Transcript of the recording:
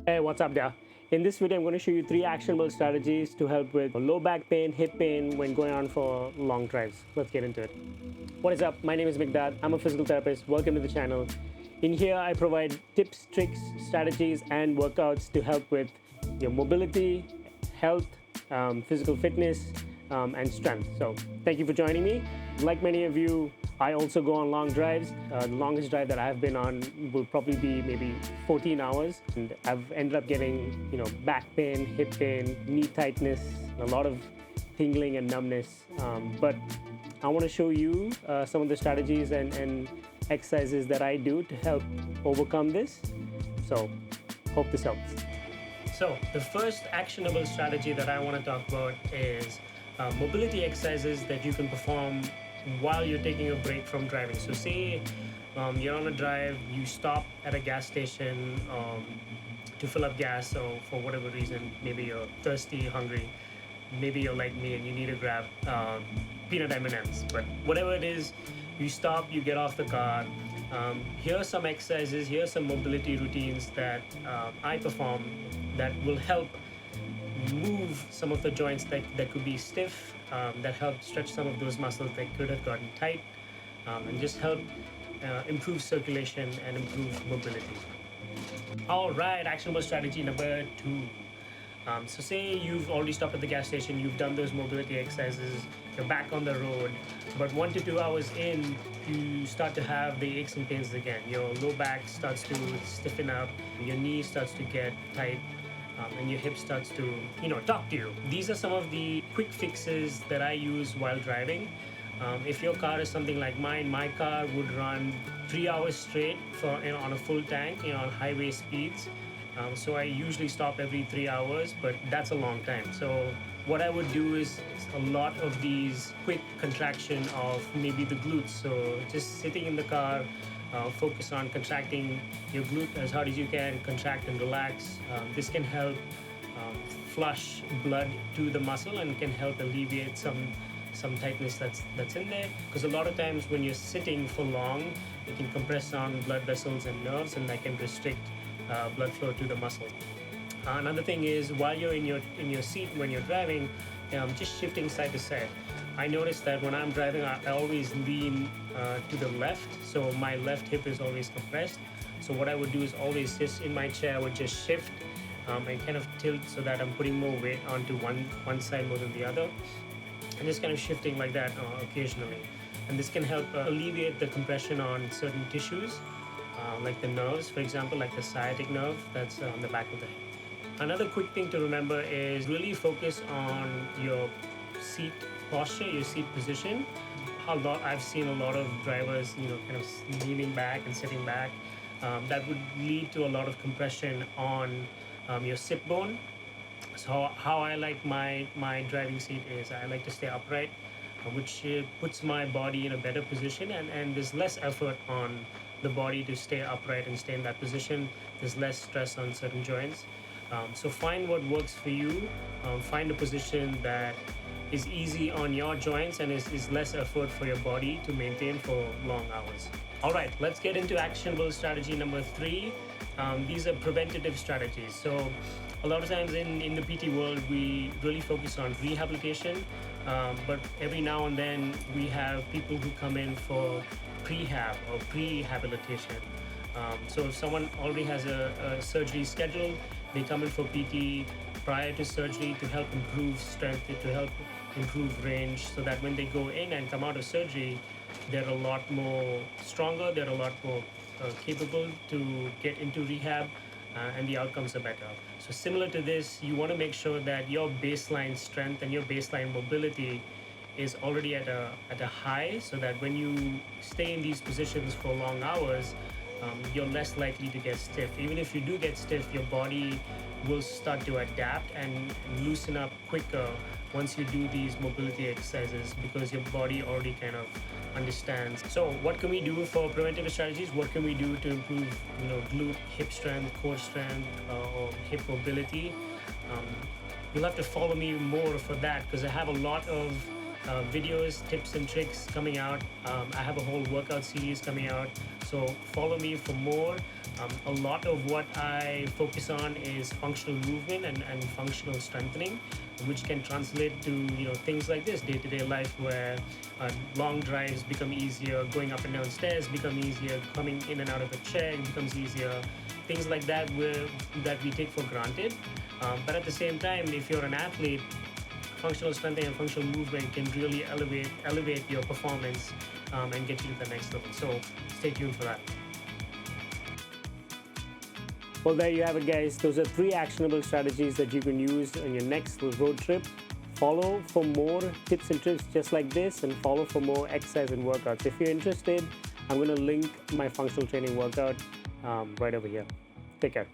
Hey, what's up there? In this video, I'm going to show you 3 actionable strategies to help with low back pain, hip pain when going on for long drives. Let's get into it. What is up? My name is Mikdad. I'm a physical therapist. Welcome to the channel. In here, I provide tips, tricks, strategies, and workouts to help with your mobility, health, physical fitness, and strength. So thank you for joining me. Like many of you, I also go on long drives. The longest drive that I've been on will probably be maybe 14 hours. And I've ended up getting, back pain, hip pain, knee tightness, a lot of tingling and numbness. But I want to show you some of the strategies and exercises that I do to help overcome this. So hope this helps. So the first actionable strategy that I want to talk about is mobility exercises that you can perform while you're taking a break from driving. So say you're on a drive, you stop at a gas station to fill up gas, so for whatever reason, maybe you're thirsty, hungry, maybe you're like me and you need to grab peanut M&Ms, but whatever it is, you stop, you get off the car. Here are some exercises, here are some mobility routines that I perform that will help move some of the joints that could be stiff, that help stretch some of those muscles that could have gotten tight, and just help improve circulation and improve mobility. All right, actionable strategy number 2. So say you've already stopped at the gas station, you've done those mobility exercises, you're back on the road, but 1 to 2 hours in, you start to have the aches and pains again. Your low back starts to stiffen up, your knee starts to get tight, and your hip starts to, talk to you. These are some of the quick fixes that I use while driving. If your car is something like mine, my car would run 3 hours straight on a full tank, on highway speeds. So I usually stop every 3 hours, but that's a long time. So what I would do is a lot of these quick contraction of maybe the glutes. So just sitting in the car, focus on contracting your glute as hard as you can, contract and relax. This can help flush blood to the muscle and can help alleviate some tightness that's in there, because a lot of times when you're sitting for long, it can compress on blood vessels and nerves, and that can restrict blood flow to the muscle. Another thing is, while you're in your seat when you're driving, just shifting side to side. I notice that when I'm driving, I always lean to the left, so my left hip is always compressed. So what I would do is always just in my chair, I would just shift and kind of tilt so that I'm putting more weight onto one side more than the other, and just kind of shifting like that occasionally. And this can help alleviate the compression on certain tissues, like the nerves, for example, like the sciatic nerve that's on the back of the head. Another quick thing to remember is really focus on your seat posture, your seat position. I've seen a lot of drivers, kind of leaning back and sitting back. That would lead to a lot of compression on your sit bone. So how I like my driving seat is I like to stay upright, which puts my body in a better position, and there's less effort on the body to stay upright and stay in that position. There's less stress on certain joints. So find what works for you. Find a position that is easy on your joints and is less effort for your body to maintain for long hours. All right, let's get into actionable strategy number 3. These are preventative strategies. So a lot of times in the PT world, we really focus on rehabilitation, but every now and then we have people who come in for prehab or prehabilitation. So if someone already has a surgery scheduled, they come in for PT prior to surgery to help improve strength, to help improve range, so that when they go in and come out of surgery, they're a lot more stronger, they're a lot more capable to get into rehab, and the outcomes are better. So similar to this, you want to make sure that your baseline strength and your baseline mobility is already at a high, so that when you stay in these positions for long hours, you're less likely to get stiff. Even if you do get stiff, your body will start to adapt and loosen up quicker once you do these mobility exercises, because your body already kind of understands. So what can we do for preventive strategies? What can we do to improve glute, hip strength, core strength, or hip mobility? You'll have to follow me more for that, because I have a lot of videos, tips and tricks coming out. I have a whole workout series coming out, so follow me for more. A lot of what I focus on is functional movement and functional strengthening, which can translate to things like this day-to-day life, where long drives become easier, going up and down stairs become easier, coming in and out of a chair becomes easier, things like that that we take for granted. But at the same time, if you're an athlete, functional strengthening and functional movement can really elevate your performance and get you to the next level. So stay tuned for that. Well, there you have it, guys. Those are 3 actionable strategies that you can use on your next road trip. Follow for more tips and tricks just like this, and follow for more exercise and workouts. If you're interested, I'm going to link my functional training workout right over here. Take care.